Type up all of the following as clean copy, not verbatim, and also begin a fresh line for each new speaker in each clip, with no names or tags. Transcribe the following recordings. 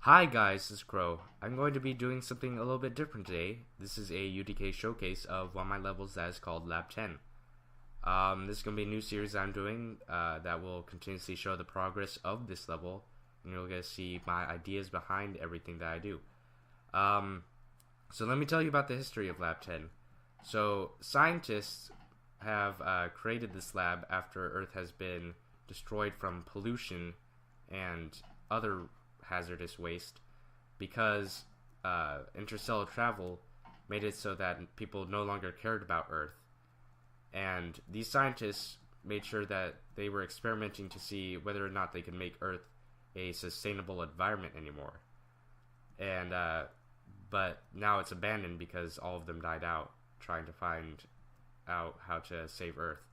Hi guys, this is Crow. I'm going to be doing something a little bit different today. This is a UDK showcase of one of my levels that is called Lab 10. This is going to be a new series I'm doing that will continuously show the progress of this level, and you'll get to see my ideas behind everything that I do. So let me tell you about the history of Lab 10. So scientists have created this lab after Earth has been destroyed from pollution and other hazardous waste, because interstellar travel made it so that people no longer cared about Earth. And these scientists made sure that they were experimenting to see whether or not they could make Earth a sustainable environment anymore. And but now it's abandoned because all of them died out trying to find out how to save Earth.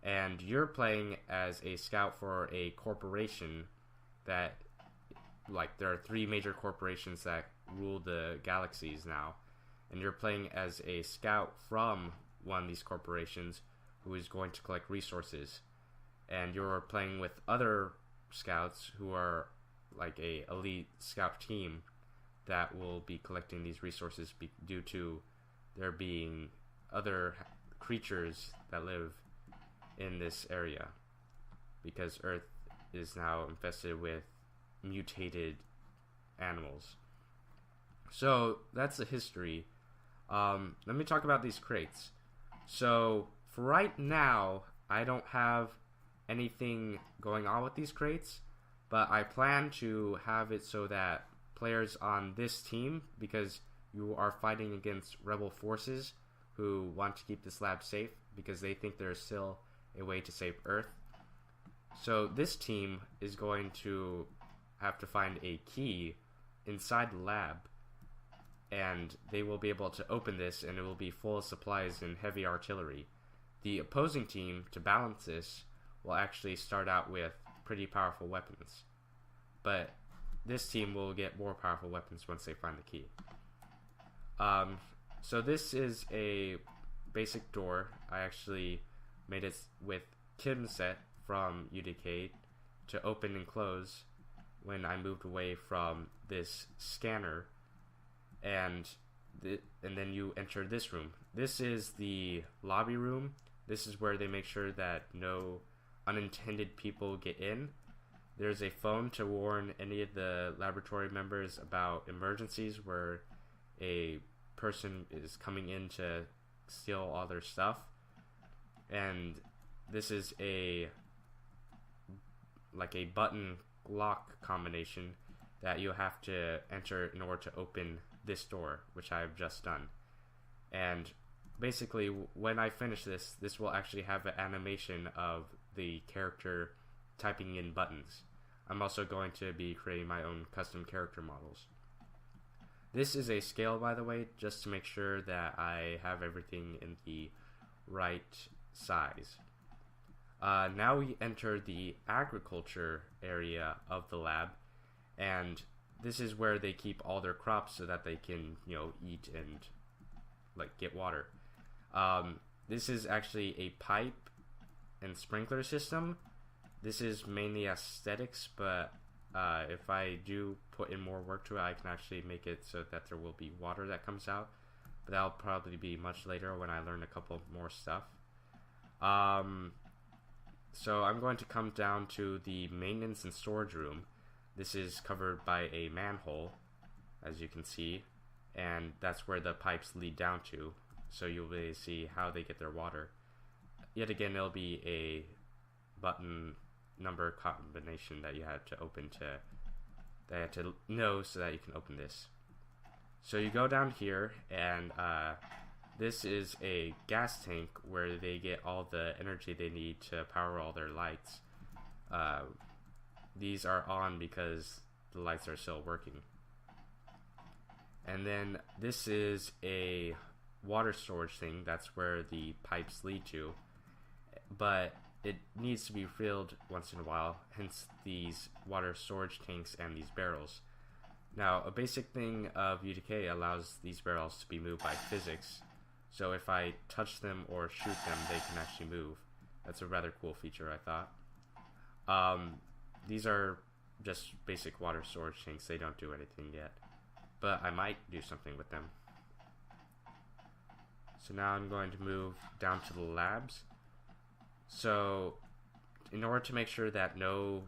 And you're playing as a scout for a corporation that, like, there are three major corporations that rule the galaxies now, and you're playing as a scout from one of these corporations who is going to collect resources, and you're playing with other scouts who are like a elite scout team that will be collecting these resources due to there being other creatures that live in this area, because Earth is now infested with mutated animals. So that's the history. Let me talk about these crates. So for right now, I don't have anything going on with these crates, but I plan to have it so that players on this team, because you are fighting against rebel forces who want to keep this lab safe because they think there's still a way to save Earth. So this team is going to have to find a key inside the lab, and they will be able to open this, and it will be full of supplies and heavy artillery. The opposing team, to balance this, will actually start out with pretty powerful weapons, but this team will get more powerful weapons once they find the key. So this is a basic door. I actually made it with Kim set from UDK to open and close when I moved away from this scanner, and then you enter this room. This is the lobby room. This is where they make sure that no unintended people get in. There's a phone to warn any of the laboratory members about emergencies where a person is coming in to steal all their stuff. And this is a button lock combination that you have to enter in order to open this door, which I have just done. And basically, when I finish this will actually have an animation of the character typing in buttons. I'm also going to be creating my own custom character models. This is a scale, by the way, just to make sure that I have everything in the right size. Now we enter the agriculture area of the lab, and this is where they keep all their crops so that they can, eat and get water. This is actually a pipe and sprinkler system. This is mainly aesthetics, but if I do put in more work to it, I can actually make it so that there will be water that comes out, but that'll probably be much later when I learn a couple more stuff. So I'm going to come down to the maintenance and storage room. This is covered by a manhole, as you can see, and that's where the pipes lead down to, so you'll be able to see how they get their water. Yet again, it'll be a button number combination that you have to know so that you can open this. So you go down here, and this is a gas tank where they get all the energy they need to power all their lights. These are on because the lights are still working. And then this is a water storage thing. That's where the pipes lead to, but it needs to be filled once in a while, hence these water storage tanks and these barrels. Now, a basic thing of UDK allows these barrels to be moved by physics, so if I touch them or shoot them, they can actually move. That's a rather cool feature, I thought. These are just basic water storage tanks. They don't do anything yet, but I might do something with them. So now I'm going to move down to the labs. So in order to make sure that no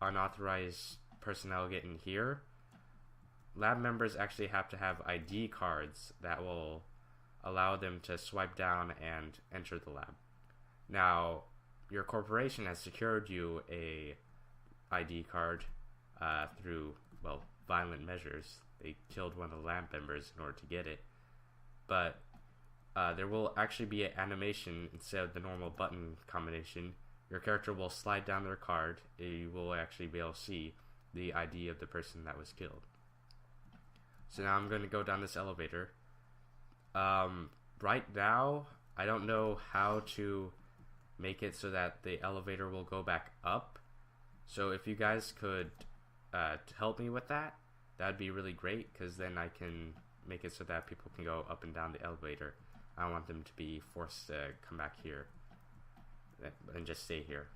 unauthorized personnel get in here, lab members actually have to have ID cards that will allow them to swipe down and enter the lab. Now, your corporation has secured you a ID card through, well, violent measures. They killed one of the lab members in order to get it. But there will actually be an animation instead of the normal button combination. Your character will slide down their card. You will actually be able to see the ID of the person that was killed. So now I'm going to go down this elevator. Right now, I don't know how to make it so that the elevator will go back up. So if you guys could help me with that, that'd be really great, because then I can make it so that people can go up and down the elevator. I don't want them to be forced to come back here and just stay here.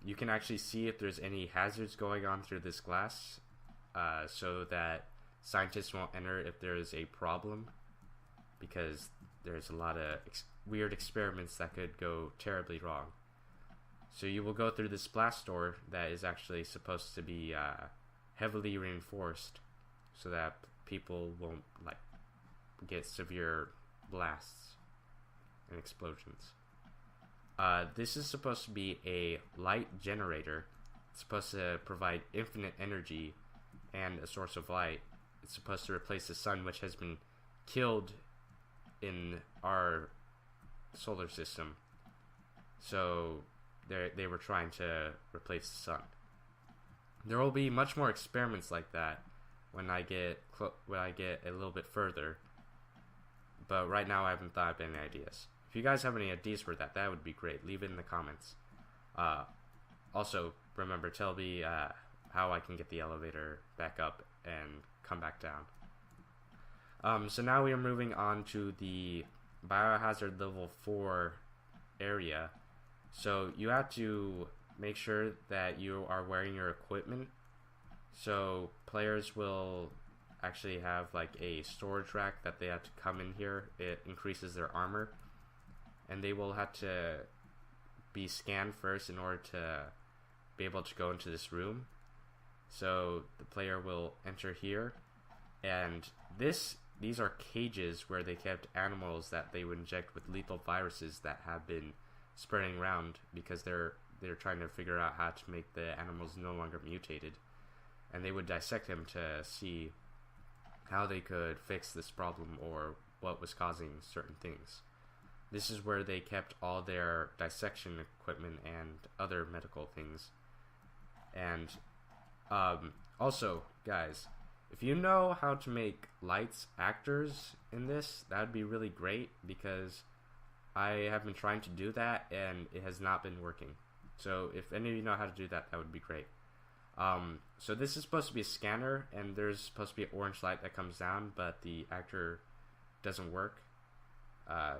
You can actually see if there's any hazards going on through this glass, so that scientists won't enter if there is a problem, because there's a lot of weird experiments that could go terribly wrong. So you will go through this blast door that is actually supposed to be heavily reinforced so that people won't get severe blasts and explosions. This is supposed to be a light generator. It's supposed to provide infinite energy and a source of light. It's supposed to replace the sun, which has been killed in our solar system. So they were trying to replace the sun. There will be much more experiments like that when I get a little bit further. But right now I haven't thought of any ideas. If you guys have any ideas for that, that would be great. Leave it in the comments. Also, remember, tell me how I can get the elevator back up and come back down. So now we are moving on to the biohazard level 4 area. So you have to make sure that you are wearing your equipment. So players will actually have a storage rack that they have to come in here. It increases their armor, and they will have to be scanned first in order to be able to go into this room. So the player will enter here, and these are cages where they kept animals that they would inject with lethal viruses that have been spreading around, because they're trying to figure out how to make the animals no longer mutated, and they would dissect them to see how they could fix this problem or what was causing certain things. This is where they kept all their dissection equipment and other medical things. And also, guys, if you know how to make lights actors in this, that would be really great, because I have been trying to do that and it has not been working. So if any of you know how to do that, that would be great. So this is supposed to be a scanner, and there's supposed to be an orange light that comes down, but the actor doesn't work. I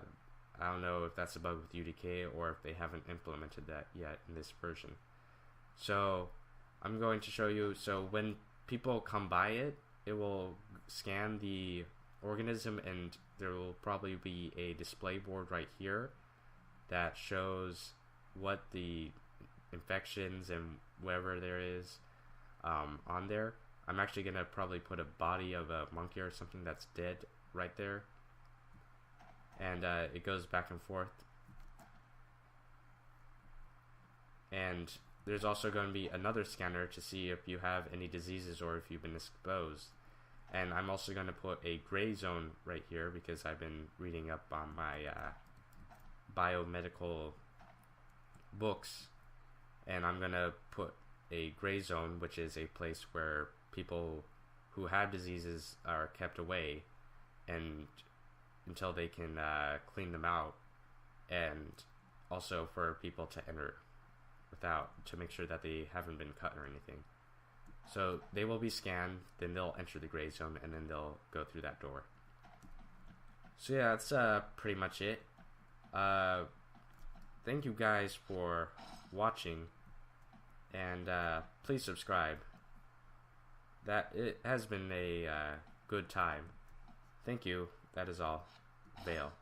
don't know if that's a bug with UDK or if they haven't implemented that yet in this version. So I'm going to show you. So when people come by it, it will scan the organism, and there will probably be a display board right here that shows what the infections and whatever there is on there. I'm actually going to probably put a body of a monkey or something that's dead right there. And it goes back and forth. And there's also going to be another scanner to see if you have any diseases or if you've been exposed. And I'm also going to put a gray zone right here, because I've been reading up on my biomedical books. And I'm going to put a gray zone, which is a place where people who have diseases are kept away and until they can clean them out, and also for people to enter to make sure that they haven't been cut or anything. So they will be scanned, then they'll enter the gray zone, and then they'll go through that door. So yeah, that's pretty much it. Thank you guys for watching, and please subscribe. That it has been a good time. Thank you. That is all. Vale.